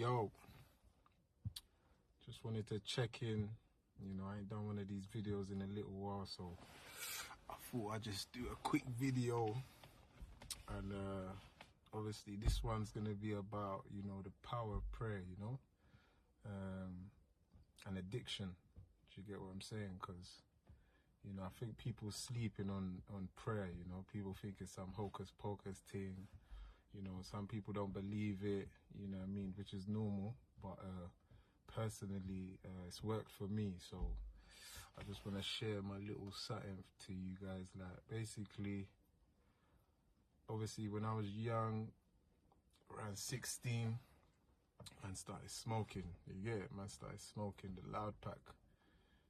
Yo, just wanted to check in. You know, I ain't done one of these videos in a little while, so I thought I'd just do a quick video. And obviously this one's gonna be about, you know, the power of prayer, you know, and addiction. Do you get what I'm saying? Because, you know, I think people sleeping on prayer, you know, people think it's some hocus pocus thing. You know, some people don't believe it, you know what I mean, which is normal, but personally, it's worked for me. So I just want to share my little something to you guys. Like, basically, obviously when I was young, around 16, man started smoking. You get it? Man started smoking the loud pack.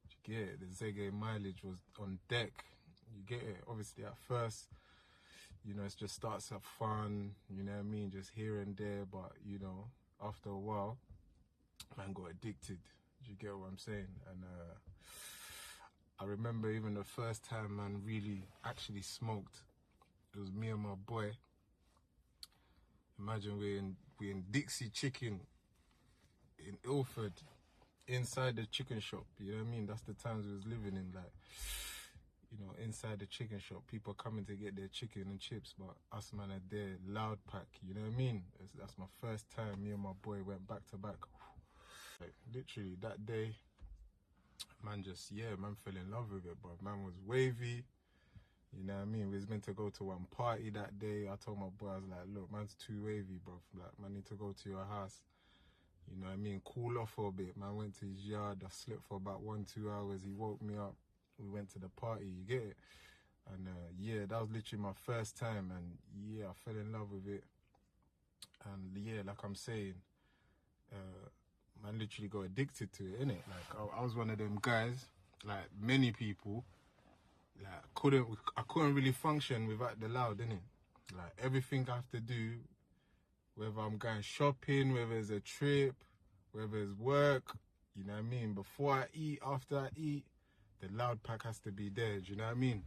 You get it? The Zege mileage was on deck. You get it? Obviously at first, you know, it just starts up fun, you know what I mean, just here and there, but, you know, after a while, man got addicted. Do you get what I'm saying? And I remember even the first time man really actually smoked, it was me and my boy. Imagine we're in Dixie Chicken in Ilford, inside the chicken shop, you know what I mean? That's the times we was living in, like, you know, inside the chicken shop, people coming to get their chicken and chips, but us man are there, loud pack, you know what I mean? That's my first time me and my boy went back to back. Like, literally that day, man just, yeah, man fell in love with it, bro. Man was wavy, you know what I mean? We was meant to go to one party that day. I told my boy, I was like, look, man's too wavy, bro. Like, man need to go to your house, you know what I mean? Cool off for a bit. Man went to his yard, I slept for about 1-2 hours, he woke me up. We went to the party, you get it? And yeah, that was literally my first time, and yeah, I fell in love with it. And yeah, like I'm saying, man literally got addicted to it, innit? Like, I was one of them guys, like many people, like I couldn't really function without the loud, innit? Like, everything I have to do, whether I'm going shopping, whether it's a trip, whether it's work, you know what I mean? Before I eat, after I eat, the loud pack has to be there, do you know what I mean?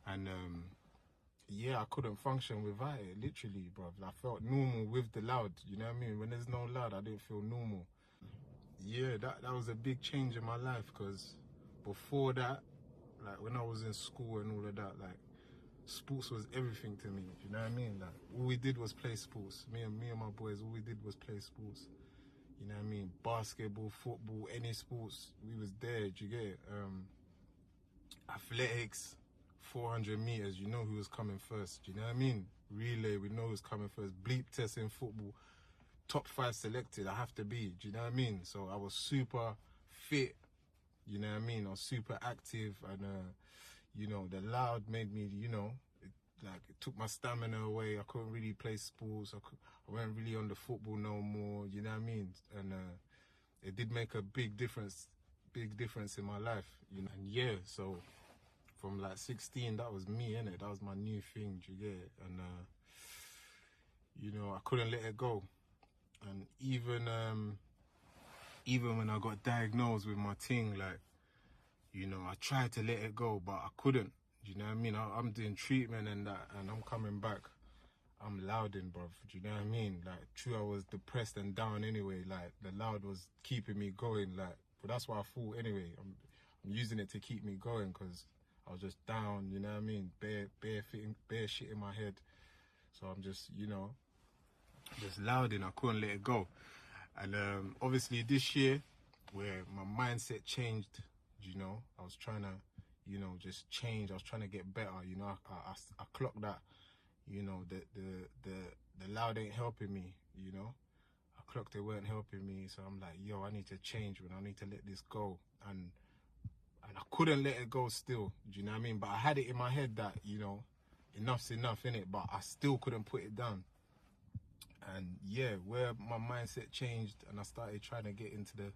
And yeah, I couldn't function without it, literally, bruv. I felt normal with the loud, you know what I mean? When there's no loud, I didn't feel normal. Yeah, that was a big change in my life, because before that, like when I was in school and all of that, like, sports was everything to me, do you know what I mean? Like, all we did was play sports. Me and my boys, all we did was play sports. You know what I mean? Basketball, football, any sports, we was there, do you get it? Athletics, 400 meters, you know who was coming first, do you know what I mean? Relay, we know who's coming first. Bleep test in football, top 5 selected, I have to be, do you know what I mean? So I was super fit, you know what I mean? I was super active, and you know, the loud made me, you know, it took my stamina away. I couldn't really play sports. I wasn't really on the football no more, you know what I mean? And it did make a big difference in my life, you know? And yeah, so from like 16, that was me, innit? That was my new thing, do you get it? And you know, I couldn't let it go. And even when I got diagnosed with my thing, like, you know, I tried to let it go, but I couldn't. Do you know what I mean? I'm doing treatment and that, and I'm coming back. I'm louding, bruv. Do you know what I mean? Like, true, I was depressed and down anyway. Like, the loud was keeping me going. Like, but that's what I thought anyway. I'm using it to keep me going, because I was just down. You know what I mean? Bare shit in my head. So I'm just, you know, just louding. I couldn't let it go. And obviously this year, where my mindset changed, you know, I was trying to, you know, just change. I was trying to get better, you know. I clocked that, you know, the loud ain't helping me, you know. I clocked they weren't helping me, so I'm like, yo, I need to change, man. I need to let this go. And I couldn't let it go still, do you know what I mean? But I had it in my head that, you know, enough's enough, innit? But I still couldn't put it down. And yeah, where my mindset changed and I started trying to get into the,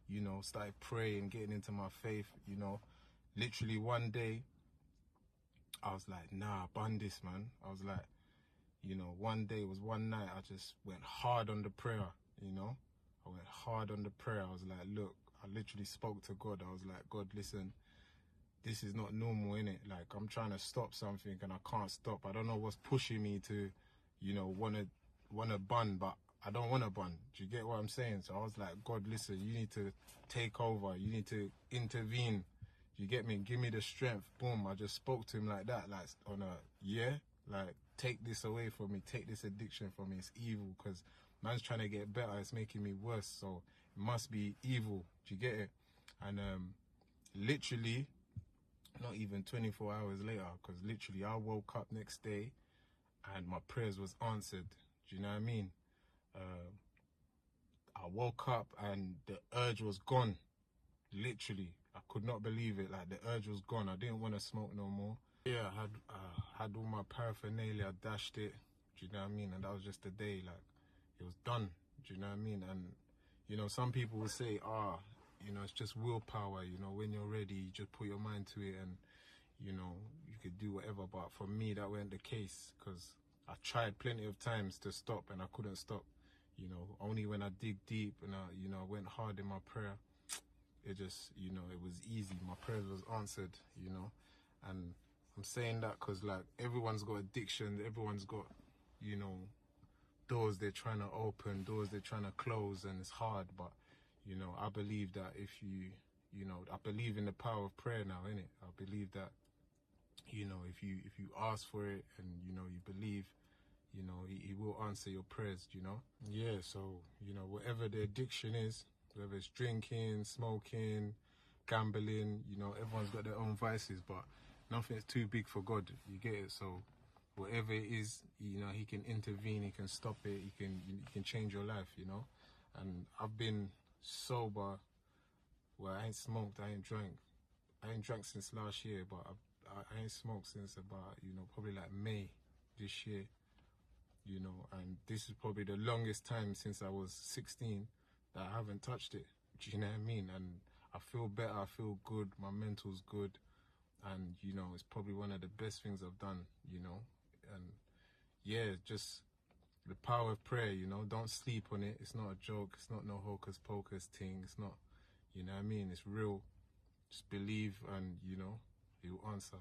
you know, started praying, getting into my faith, you know, literally one day, I was like, nah, bun this, man. I was like, you know, one day, it was one night, I just went hard on the prayer, you know. I went hard on the prayer. I was like, look, I literally spoke to God. I was like, God, listen, this is not normal, innit? Like, I'm trying to stop something and I can't stop. I don't know what's pushing me to, you know, wanna bun, but I don't want a bun. Do you get what I'm saying? So I was like, God, listen, you need to take over. You need to intervene. You get me? Give me the strength. Boom. I just spoke to him like that, like on a, yeah, like, take this away from me. Take this addiction from me. It's evil, because man's trying to get better. It's making me worse. So it must be evil. Do you get it? And literally, not even 24 hours later, because literally I woke up next day and my prayers was answered. Do you know what I mean? I woke up and the urge was gone. Literally, I could not believe it. Like, the urge was gone. I didn't want to smoke no more. Yeah, I had all my paraphernalia, I dashed it. Do you know what I mean? And that was just the day. Like, it was done. Do you know what I mean? And, you know, some people will say, you know, it's just willpower. You know, when you're ready, you just put your mind to it and, you know, you could do whatever. But for me, that wasn't the case, because I tried plenty of times to stop and I couldn't stop. You know, only when I dig deep and you know, I went hard in my prayer, it just, you know, it was easy. My prayers was answered, you know. And I'm saying that because, like, everyone's got addiction. Everyone's got, you know, doors they're trying to open, doors they're trying to close, and it's hard. But, you know, I believe that if you know, I believe in the power of prayer now, innit? I believe that, you know, if you ask for it and, you know, you believe, you know, he will answer your prayers, you know? Yeah, so, you know, whatever the addiction is, whether it's drinking, smoking, gambling, you know, everyone's got their own vices, but nothing's too big for God, you get it? So whatever it is, you know, he can intervene, he can stop it, he can change your life, you know? And I've been sober, well, I ain't smoked, I ain't drank since last year, but I ain't smoked since about, you know, probably like May this year. You know, and this is probably the longest time since I was 16 that I haven't touched it. Do you know what I mean? And I feel better, I feel good, my mental's good, and, you know, it's probably one of the best things I've done, you know. And yeah, just the power of prayer, you know, don't sleep on it. It's not a joke, it's not no hocus pocus thing, it's not, you know what I mean? It's real. Just believe and, you know, he'll answer.